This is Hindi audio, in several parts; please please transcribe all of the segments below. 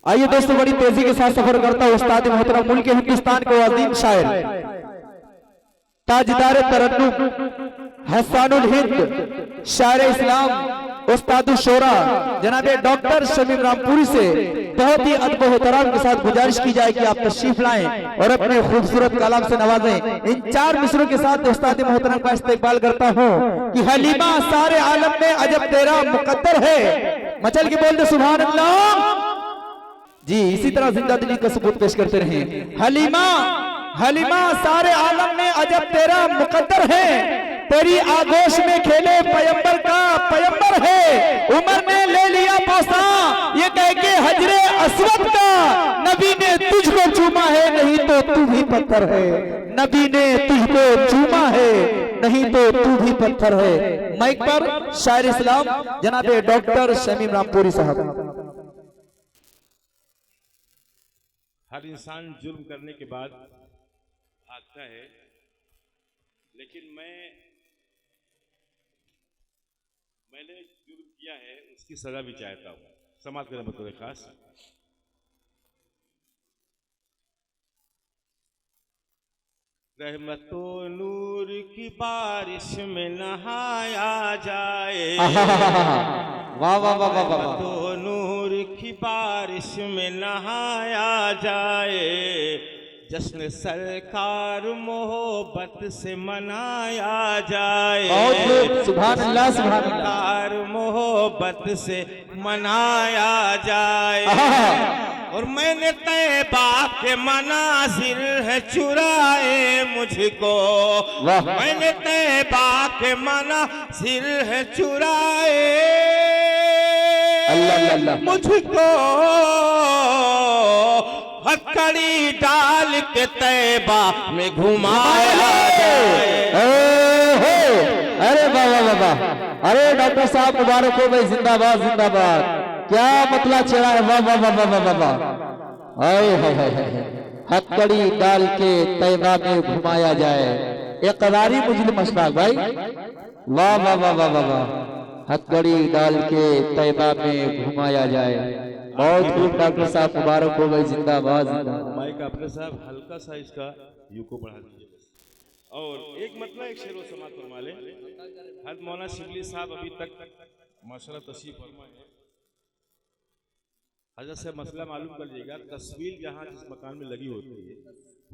आइए दोस्तों, बड़ी तेजी के साथ सफर करता है उस्ताद मोहतरम मुल्क हिंदुस्तान के अजीम शायर ताजदार तरन्नुम हसानुल हिंद शायर इस्लाम उस्ताद शोरा जनाबे डॉक्टर शमीम रामपुरी से बहुत ही अदब एहतराम के साथ गुजारिश की जाए कि आप तशरीफ लाएं और अपने खूबसूरत कलाम से नवाजें। इन चार मिसरों के साथ उस्ताद मोहतरम का इस्तेकबाल करता हूं कि हलीमा सारे आलम में अजब तेरा मुकद्दर है। मचल के बोल दे सुभान अल्लाह जी। इसी तरह जिंदा दिली का सबूत पेश करते रहे। हलीमा हलीमा सारे आलम में अजब तेरा मुकद्दर है, तेरी आगोश में खेले पैगंबर का पैगंबर है। उमर ने ले लिया बोसा ये कह के हजरे अस्वद का, नबी ने तुझको चूमा है नहीं तो तू भी पत्थर है। नबी ने तुझको चूमा है नहीं तो तू भी पत्थर है। माइक पर शायर इस्लाम जनाबे डॉक्टर शमीम रामपुरी साहब। हर इंसान जुर्म करने के बाद भागता है, लेकिन मैंने जुर्म किया है उसकी सजा भी चाहता हूँ। समाप्त करें बतौर खास। रहमतो नूर की बारिश में नहाया जाए, वाह वाह वाह वाह वाह। तो नूर की बारिश में नहाया जाए, जश्न सरकार मोहब्बत से मनाया जाए। सुभान अल्लाह सुभान अल्लाह। सरकार मोहब्बत से मनाया जाए। और मैंने तैबा के मनाजिर है चुराए मुझको, मैंने तैबा के मनाजिर है चुराए मुझको। हथकड़ी डाल के तैबा में घुमाया जाए। अरे वाह वाह वाह। अरे डॉक्टर साहब मुबारक हो भाई, जिंदाबाद जिंदाबाद। क्या मतला चढ़ा है, वाह वाह वाह वाह वाह वाह। आए हथकड़ी डाल के तैबा में घुमाया जाए। इकरारी मुजरिम अशफाक भाई, वाह वाह वाह वाह वाह। हथकड़ी डाल के तैबा में घुमाया जाए। बहुत खूब डॉक्टर साहब मुबारक हो भाई, जिंदाबाद जिंदाबाद। माइक आपने साहब हल्का सा इसका यू को बढ़ा दीजिए और एक मतलब एक शेर समाप्त फरमा ले। हज़रत मौलाना शिबली साहब अभी तक माशाल्लाह तशरीफ फरमा है। हजरत से मसला मालूम कर लीजिएगा, तस्वीर जहाँ जिस मकान में लगी होती है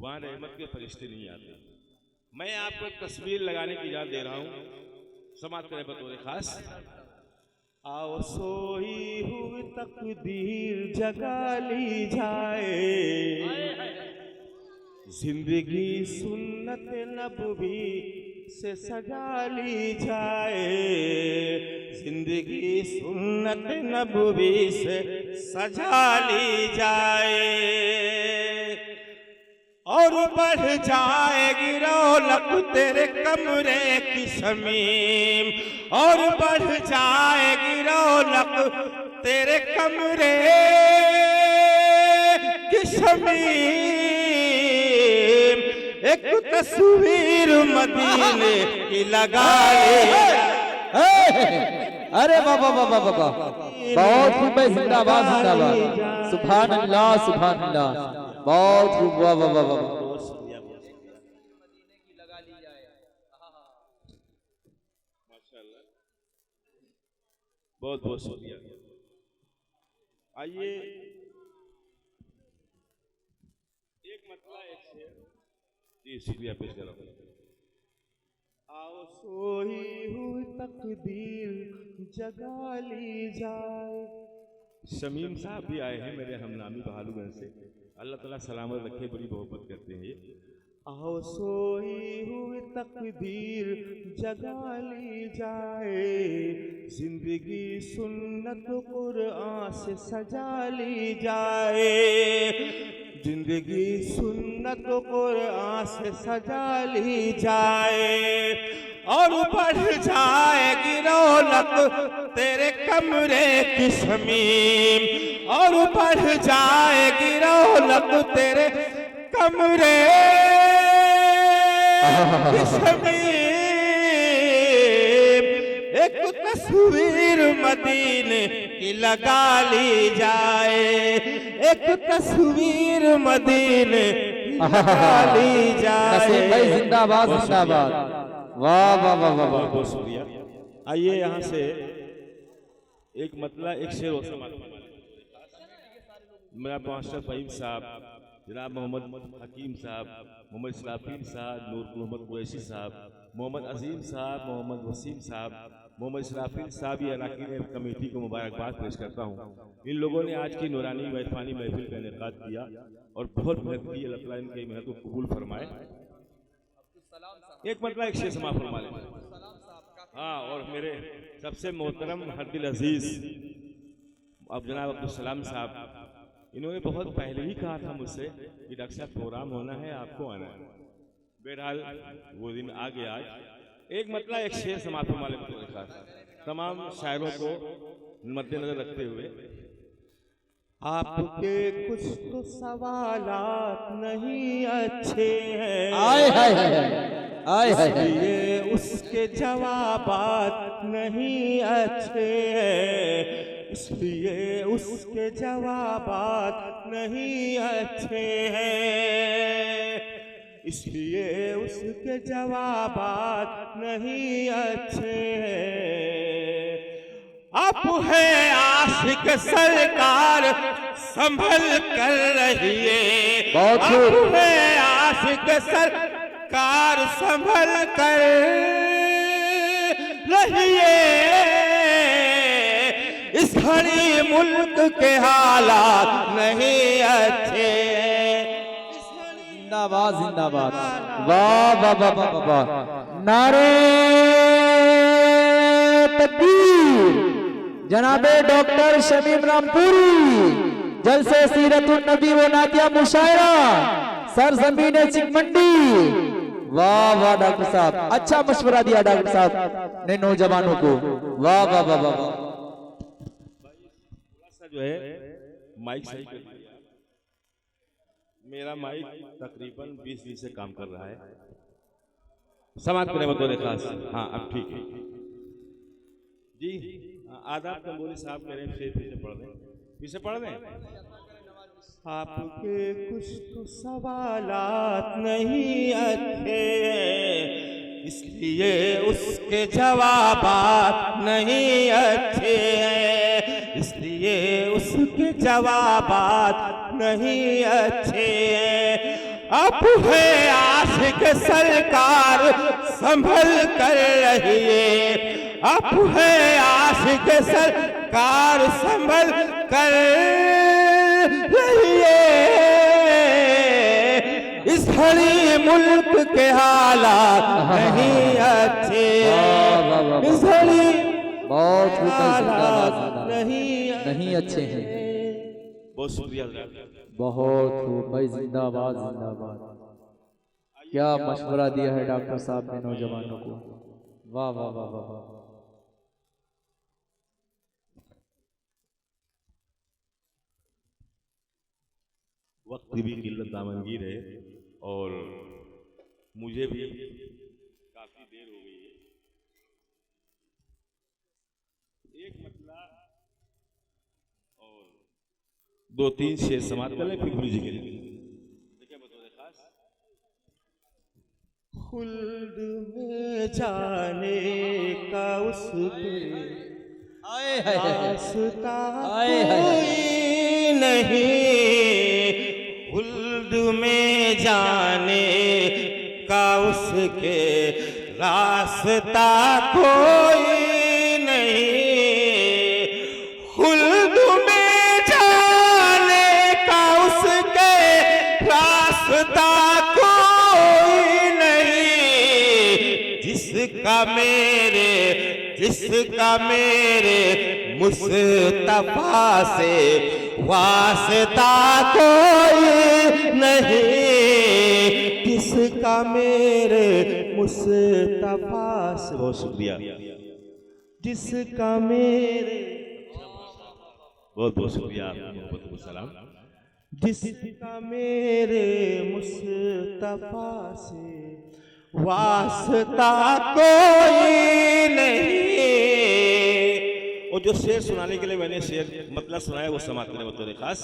वहाँ रहमत के फरिश्ते नहीं आते। मैं आपको एक तस्वीर लगाने की इजाज़त दे रहा हूँ। समाप्त करें बतौर खास। आओ सोई हुई तकदीर जगा ली जाए, जिंदगी सुन्नत नबवी से सजा ली जाए, जिंदगी सुन्नत नबवी से सजा ली जाए। और बढ़ जाएगी रौनक तेरे कमरे की शमीम, और बढ़ जाएगी रौनक तेरे कमरे की शमीम। एक तस्वीर मदीने की लगा ले। अरे बाबा बाबा बाबा, बहुत खूब है, जिंदाबाद जिंदाबाद। सुभान अल्लाह सुभान अल्लाह। बहुत खूब, वाह वाह वाह वाह। बहुत बहुत शुक्रिया। आइए एक मतला एक शेर जी शुक्रिया पेश कर रहा हूँ। आओ सोई हुई तकदीर जगा ली जाए। शमीम साहब भी आए हैं मेरे हमनामी बहालूगंज से, अल्लाह ताला सलामत रखे, बड़ी मोहब्बत करते हैं ये। आओ सोई हुई तकदीर जगा ली जाए, जिंदगी सुन्नत कुरआन से सजा ली जाए, जिंदगी सुन्नत कुरआन से सजा ली जाए। और बढ़ जाएगी रौनक तेरे कमरे की शमीम, और बढ़ जाएगी रौनक तेरे कमरे की शमीम। एक तस्वीर मदीने की लगा ली जाए, एक तस्वीर मदीने डाली जाए। नसीम भाई जिंदाबाद जिंदाबाद, वाह वाह वाह वाह बहुत बहुत शुक्रिया। आइए यहाँ से एक मतलब एक शेर और समाप्त करवा लें। मेरा मास्टर फहीम साहब, जनाब मोहम्मद हकीम साहब, मोहम्मद इस्राफील साहब, नूर मोहम्मद कुरैशी साहब, मोहम्मद अजीम साहब, मोहम्मद वसीम साहब, मोहम्मद इस्राफील साहब ये अरकान कमेटी को मुबारकबाद पेश करता हूँ। इन लोगों ने आज की नूरानी वैफानी महफिल का इनेकाद किया और बहुत मेहनत की। अल्लाह ताला इनकी मेहनत को कबूल फरमाए। एक मतलब एक शेर समाप्त फरमा लें। हाँ, और मेरे सबसे मोहतरम हरदिल अजीज अब जनाब अब्दुल सलाम साहब, इन्होंने बहुत पहले ही कहा था मुझसे कि डॉक्टर साहब प्रोग्राम होना है, आपको आना है। बहरहाल वो दिन आ गया आज। एक मतलब एक शेर समाप्त फरमा लें तमाम शायरों को मद्देनजर रखते हुए। आपके कुछ तो सवालात नहीं अच्छे हैं, आए हाय हाय आए हाय, ये उसके जवाबात नहीं अच्छे हैं, इसलिए उसके जवाबात नहीं अच्छे हैं, इसलिए उसके जवाबात नहीं अच्छे हैं। आप है आशिक सरकार संभल कर रहिए, बहुत आप है आशिक सरकार संभल कर रहिए। इस घड़ी मुल्क के हालात नहीं अच्छे। जिंदाबाद जिंदाबाद, वाह वाह वाह वाह वाह, नारे तकबीर। जनाबे डॉक्टर शमीम रामपुरी, जलसे सीरतुन नबी व नातिया मुशायरा, सरजमीन चिकमंडी। वाह वाह डॉक्टर साहब, अच्छा मशवरा दिया डॉक्टर साहब ने नौजवानों को, वाह वाह वाह वाह। जो है माइक सही कर दिया। मेरा माइक तकरीबन 20 दिन से काम कर रहा है। समाप्त करें बतौर खास। हाँ, अब ठीक है जी। आदाब तंबोली साहब कह रहे हैं फिर पढ़ दें, फिर से पढ़ दें। आपके कुछ तो सवालात नहीं अच्छे हैं, इसलिए उसके जवाबात नहीं अच्छे हैं, इसलिए उसके जवाबात नहीं अच्छे हैं। अब है आशिक सरकार संभल कर रहिए, अब है आशिक सरकार संभल कर रहिए। इस घड़ी मुल्क के हालात नहीं अच्छे, इस घड़ी बहुत हालात नहीं अच्छे हैं। बहुत शुक्रिया, बहुत खूब भाई, जिंदाबाद जिंदाबाद। क्या मशवरा दिया है डॉक्टर साहब ने नौजवानों को, वाह वाह वाह वाह। वक्त भी किल्लत दामनगीर है और मुझे भी काफी देर हो गई है। एक मतला और 2-3 शेर समाप्त कर लें फिर गुरु जी के लिए। देखिए बतौर खास, खुल्द में जाने का उस रास्ता कोई नहीं, खुल्द में जाने का उसके रास्ता कोई नहीं, खुल्द में जाने का उसके रास्ता कोई नहीं, जिसका मेरे मुस्तफा से वास्ता कोई नहीं, जिसका मेरे मुस्तफा से। बहुत शुक्रिया, जिसका मेरे, बहुत बहुत शुक्रिया, सलाम। जिसका मेरे मुस्तफा से वास्ता कोई नहीं। और जो शेर सुनाने के लिए मैंने शेर मतलब सुनाया वो समाप्त करें बतौर खास।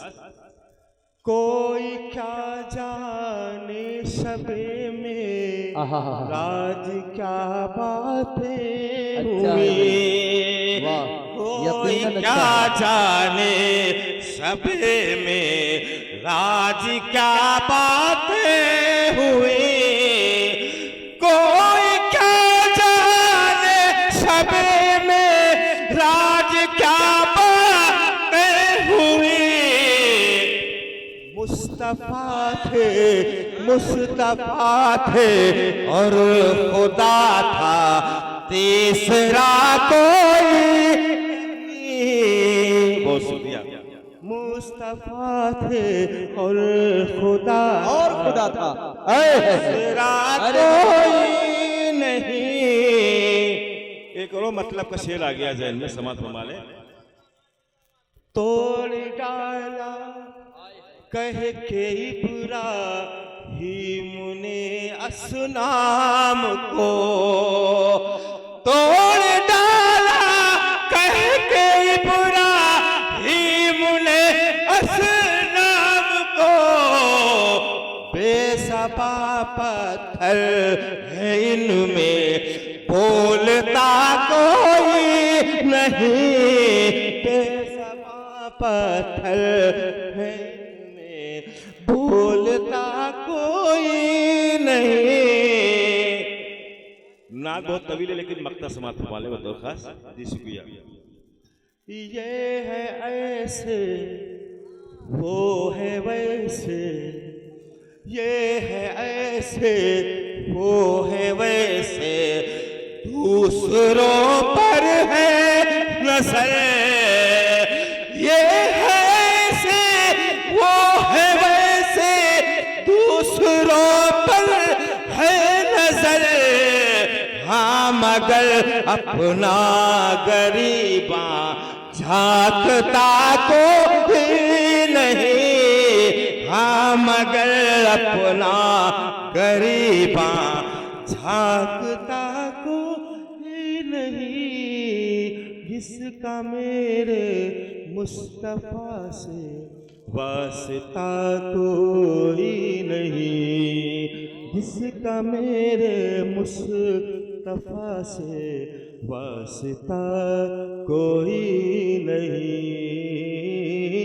कोई क्या जाने सबे में राज क्या बातें अच्छा हुई। वाह, कोई यकीनन क्या अच्छा है। जाने सबे में राज क्या बातें हुई। कोई क्या जाने सबे में राज क्या बातें हुई। मुस्तफा थे और खुदा था तीसरा कोई। बहुत शुक्रिया। मुस्तफा थे और खुदा था। तीसरा कोई नहीं। एक और मतलब का शेर आ गया जहन में, समाप्त फरमा ले। तोड़ डाला कह के इब्राहीम ने असनाम को। तोड़ डाला कह के इब्राहीम ने असनाम को। बेसबा पत्थर है इनमें बोलता कोई नहीं। बेसबा पत्थर है बोलता कोई नहीं। नाक बहुत तवील है लेकिन मक्ता समाप्त वाले बतौर खास। जी शुक्रिया। ये है ऐसे वो है वैसे, ये है ऐसे वो है वैसे, दूसरों पर है नजर। ये है ऐसे वो है वैसे, दूसरों पर है नजर। हाँ मगर अपना गरीबा झांकता कोई नहीं। हाँ मगर अपना गरीबा झांकता कोई नहीं। जिसका मेरे मुस्तफा से वास्ता कोई नहीं। जिसका मेरे मुस्तफा से वास्ता कोई नहीं।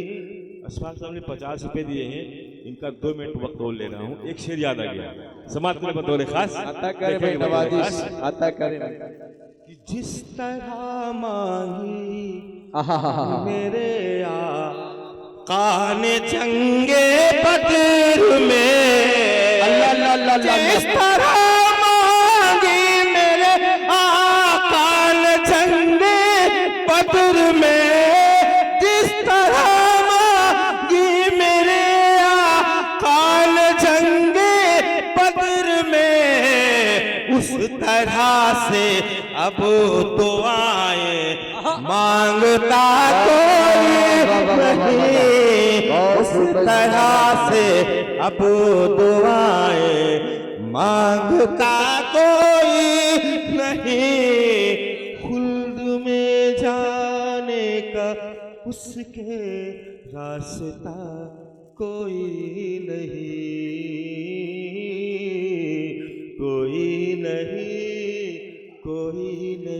अशफाक साहब ने 50 रुपए दिए हैं, इनका 2 मिनट वक्त और ले रहा हूँ। एक शेर याद आ गया, समाप्त करने बतौर खास। आता करे भाई नवाजिश, आता करे। कि जिस तरह मांगी आहा मेरे आका ने जंगे बदर में। अल्लाह अल्लाह जिस तरह मांगी मेरे आका ने जंगे बदर में। जिस तरह मांगी मेरे आका ने जंगे बदर में, उस तरह से अब दुआएं मांगता कोई नहीं। उस तरह से अब दुआएं मांगता कोई नहीं। खुल्द में जाने का उसके रास्ता कोई नहीं। कोई नहीं, कोई नहीं।